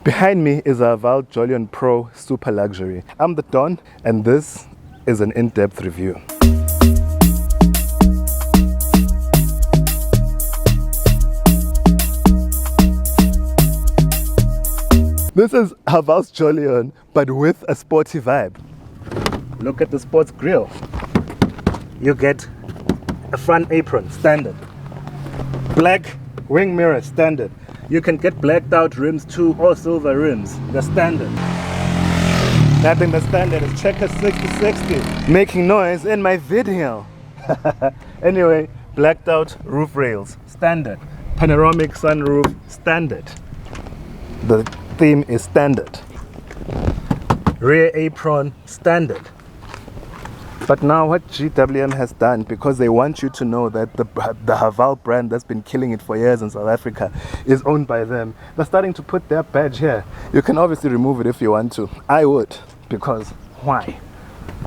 Behind me is a Haval Jolion Pro Super Luxury. I'm the Don, and this is an in-depth review. This is Haval Jolion, but with a sporty vibe. Look at the sports grille. You get a front apron, standard. Black wing mirror, standard. You can get blacked out rims too, or silver rims. They're standard. Nothing that's standard is checker 6060 making noise in my video. Anyway, blacked out roof rails, standard. Panoramic sunroof, standard. The theme is standard. Rear apron, standard. But now what GWM has done, because they want you to know that the Haval brand that's been killing it for years in South Africa is owned by them, they're starting to put their badge here. You can obviously remove it if you want to. I would, because why?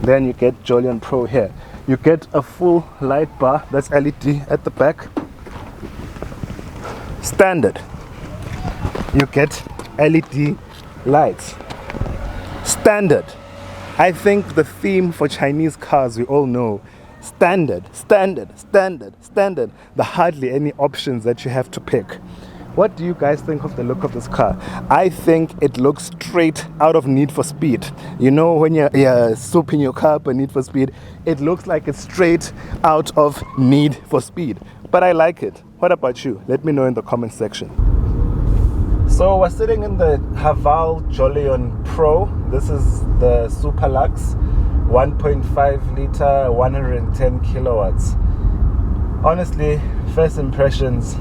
Then you get Jolion Pro here. You get a full light bar that's LED at the back. Standard. You get LED lights. Standard. I think the theme for Chinese cars, we all know, standard, standard, standard, standard. There are hardly any options that you have to pick. What do you guys think of the look of this car? I think it looks straight out of Need for Speed. You know, when you're souping your car up a Need for Speed, it looks like it's straight out of Need for Speed. But I like it. What about you? Let me know in the comment section. So we're sitting in the Haval Jolion Pro. This is the Super Lux, 1.5 liter, 110 kilowatts. Honestly, first impressions,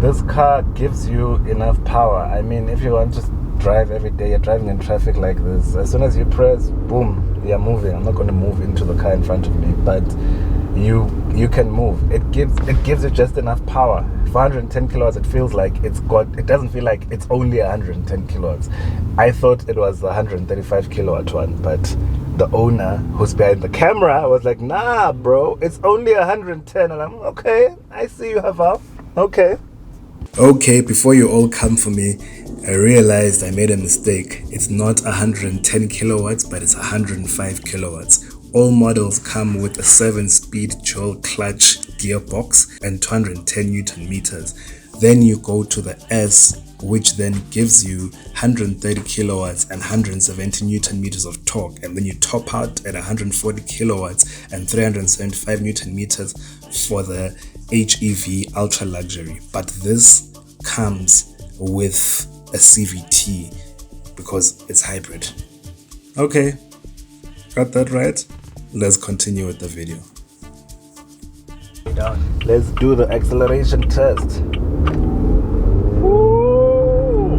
this car gives you enough power. I mean, if you want to drive every day, you're driving in traffic like this, as soon as you press, boom, you're moving. I'm not going to move into the car in front of me, but you can move. It gives you just enough power. For 110 kilowatts, it feels like it doesn't feel like it's only 110 kilowatts. I thought it was a 135 kilowatt one, but the owner who's behind the camera was like, nah bro, it's only 110. And I'm okay, I see you, Haval. Okay, before you all come for me, I realized I made a mistake. It's not 110 kilowatts, but it's 105 kilowatts. All models come with a 7-speed dual clutch gearbox and 210 Newton meters. Then you go to the S, which then gives you 130 kilowatts and 170 Newton meters of torque. And then you top out at 140 kilowatts and 375 Newton meters for the HEV Ultra Luxury. But this comes with a CVT because it's hybrid. Okay, got that right? Let's continue with the video. Let's do the acceleration test. Woo!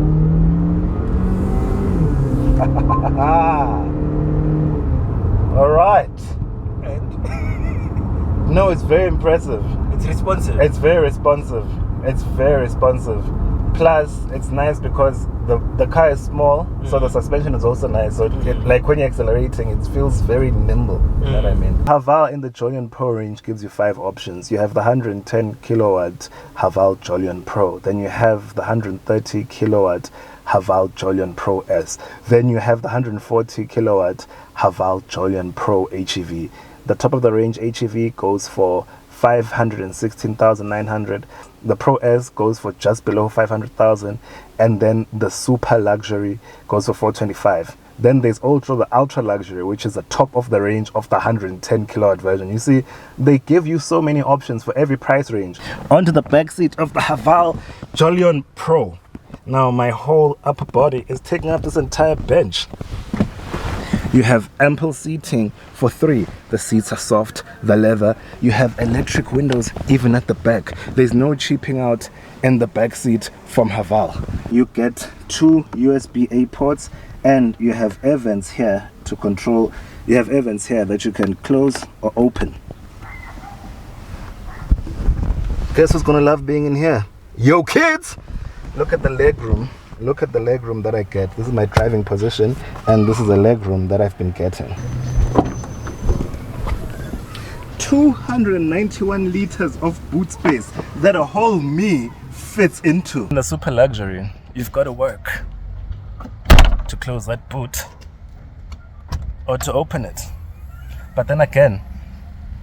All right. No, it's very impressive. It's responsive. It's very responsive. It's very responsive. Plus, it's nice because the car is small, so the suspension is also nice. So, like when you're accelerating, it feels very nimble. You know what I mean? Haval in the Jolion Pro range gives you 5 options. You have the 110 kilowatt Haval Jolion Pro. Then you have the 130 kilowatt Haval Jolion Pro S. Then you have the 140 kilowatt Haval Jolion Pro HEV. The top of the range HEV goes for 516,900. The Pro S goes for just below 500,000, and then the Super Luxury goes for 425. Then there's also the Ultra Luxury, which is the top of the range of the 110 kilowatt version. You see, they give you so many options for every price range. Onto the back seat of the Haval Jolion Pro. Now my whole upper body is taking up this entire bench. You have ample seating for 3. The seats are soft, the leather. You have electric windows even at the back. There's no cheaping out in the back seat from Haval. You get 2 USB-A ports, and you have air vents here to control. You have air vents here that you can close or open. Guess who's gonna love being in here? Yo kids! Look at the legroom. Look at the legroom that I get. This is my driving position, and this is the legroom that I've been getting. 291 liters of boot space that a whole me fits into. In the Super Luxury, you've got to work. to close that boot or to open it. But then again,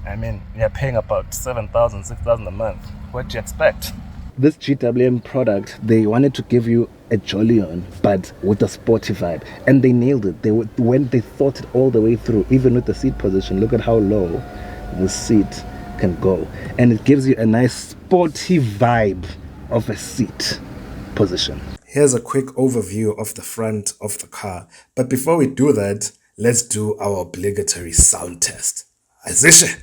I mean, you're paying about 7,000, 6,000 a month. What do you expect? This GWM product, they wanted to give you a Jolion, but with a sporty vibe. And they nailed it. When they thought it all the way through, even with the seat position, look at how low the seat can go. And it gives you a nice sporty vibe of a seat position. Here's a quick overview of the front of the car. But before we do that, let's do our obligatory sound test. Azishe!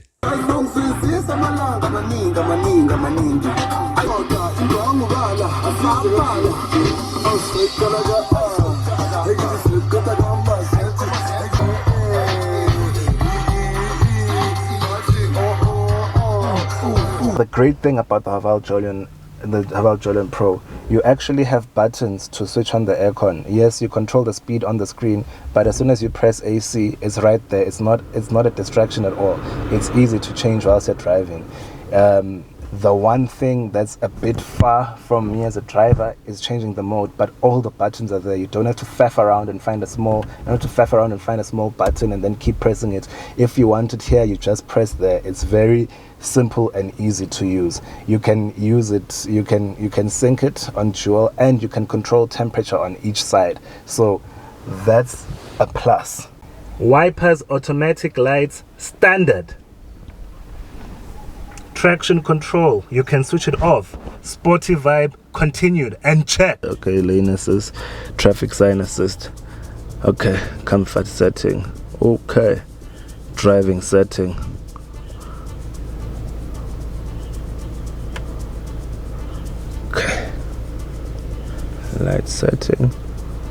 The great thing about the Haval Jolion Pro, you actually have buttons to switch on the aircon. Yes, you control the speed on the screen, but as soon as you press AC, it's right there. It's not a distraction at all. It's easy to change whilst you're driving. The one thing that's a bit far from me as a driver is changing the mode, but all the buttons are there. You don't have to faff around and find a small button and then keep pressing it. If you want it here, you just press there. It's very simple and easy to use. You can use it, you can sync it on dual, and you can control temperature on each side. So that's a plus. Wipers, automatic lights, standard. Traction control, you can switch it off. Sporty vibe, continued, and check. Okay, lane assist, traffic sign assist. Okay, comfort setting. Okay, driving setting. Okay, light setting.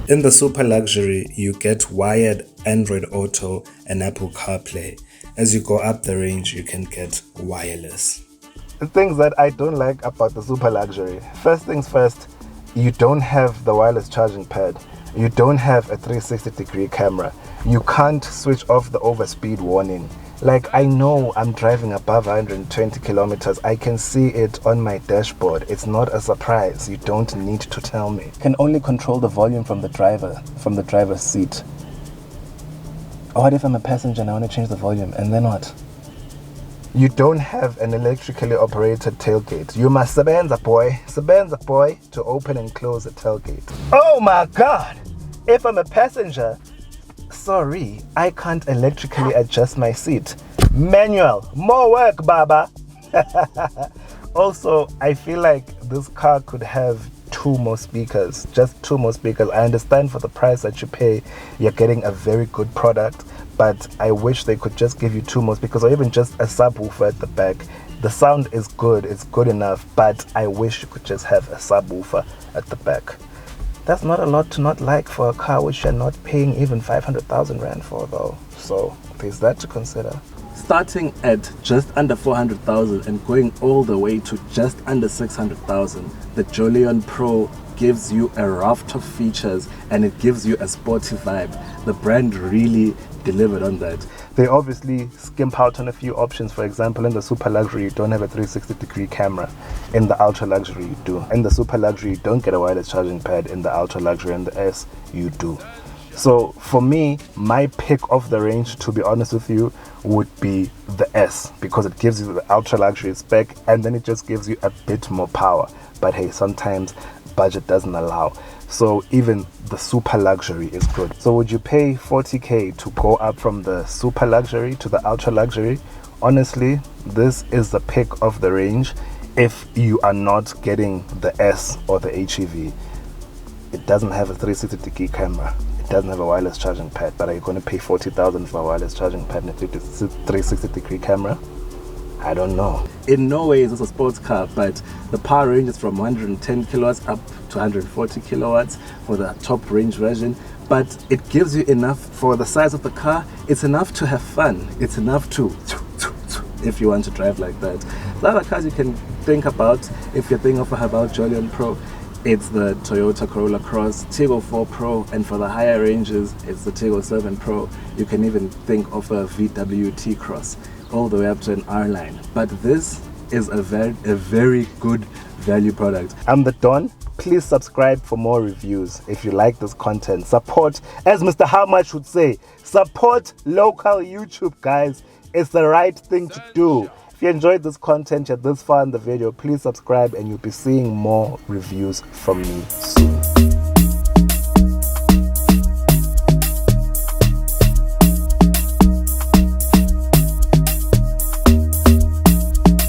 In the Super Luxury, you get wired Android Auto and Apple CarPlay. As you go up the range, you can get wireless. The things that I don't like about the Super Luxury. First things first, you don't have the wireless charging pad. You don't have a 360-degree camera. You can't switch off the overspeed warning. Like, I know I'm driving above 120 kilometers. I can see it on my dashboard. It's not a surprise. You don't need to tell me. You can only control the volume from the driver's seat. What if I'm a passenger and I want to change the volume, and then what? You don't have an electrically operated tailgate. You must sebenza boy, to open and close the tailgate. Oh my God! If I'm a passenger, sorry, I can't electrically adjust my seat. Manual, more work, Baba. Also, I feel like this car could have just two more speakers. I understand for the price that you pay, you're getting a very good product, but I wish they could just give you two more speakers, or even just a subwoofer at the back. The sound is good, it's good enough, but I wish you could just have a subwoofer at the back. That's not a lot to not like for a car which you're not paying even 500,000 Rand for though. So there's that to consider. Starting at just under 400,000 and going all the way to just under 600,000, the Jolion Pro gives you a raft of features and it gives you a sporty vibe. The brand really delivered on that. They obviously skimp out on a few options. For example, in the Super Luxury, you don't have a 360-degree camera. In the Ultra Luxury, you do. In the Super Luxury, you don't get a wireless charging pad. In the Ultra Luxury and the S, you do. So for me, my pick of the range, to be honest with you, would be the S, because it gives you the Ultra Luxury spec and then it just gives you a bit more power. But hey, sometimes budget doesn't allow. So even the Super Luxury is good. So would you pay 40k to go up from the Super Luxury to the Ultra Luxury? Honestly, this is the pick of the range if you are not getting the S or the HEV. It doesn't have a 360-degree camera. It doesn't have a wireless charging pad, but are you going to pay 40,000 for a wireless charging pad and a 360-degree camera? I don't know. In no way is this a sports car, but the power range is from 110 kilowatts up to 140 kilowatts for the top range version. But it gives you enough for the size of the car. It's enough to have fun. It's enough to, if you want to drive like that. The other cars you can think about, if you're thinking of a Haval Jolion Pro, it's the Toyota Corolla Cross, Tiggo 4 Pro, and for the higher ranges, it's the Tiggo 7 Pro. You can even think of a VW T-Cross, all the way up to an R-Line. But this is a very good value product. I'm the Don, please subscribe for more reviews if you like this content. Support, as Mr. How Much would say, support local YouTube, guys. It's the right thing to do. If you enjoyed this content, you're this far in the video, please subscribe and you'll be seeing more reviews from me soon.